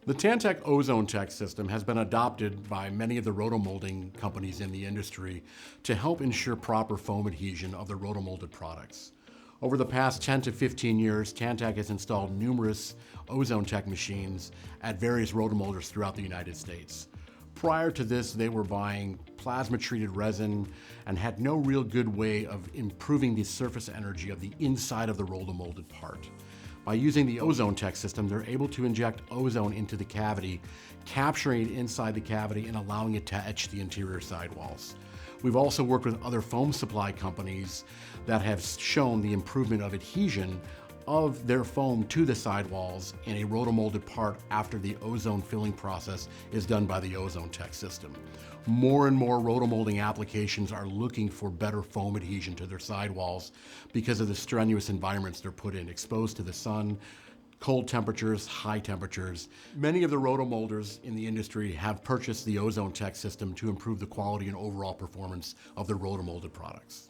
The Tantec OzoneTEC system has been adopted by many of the roto-molding companies in the industry to help ensure proper foam adhesion of the roto-molded products. Over the past 10 to 15 years, Tantec has installed numerous OzoneTEC machines at various roto-molders throughout the United States. Prior to this, they were buying plasma-treated resin and had no real good way of improving the surface energy of the inside of the roto-molded part. By using the OzoneTEC system, they're able to inject ozone into the cavity, capturing it inside the cavity and allowing it to etch the interior sidewalls. We've also worked with other foam supply companies that have shown the improvement of adhesion of their foam to the sidewalls in a roto-molded part after the ozone filling process is done by the OzoneTEC system. More and more roto-molding applications are looking for better foam adhesion to their sidewalls because of the strenuous environments they're put in, exposed to the sun, cold temperatures, high temperatures. Many of the roto-molders in the industry have purchased the OzoneTEC system to improve the quality and overall performance of their roto-molded products.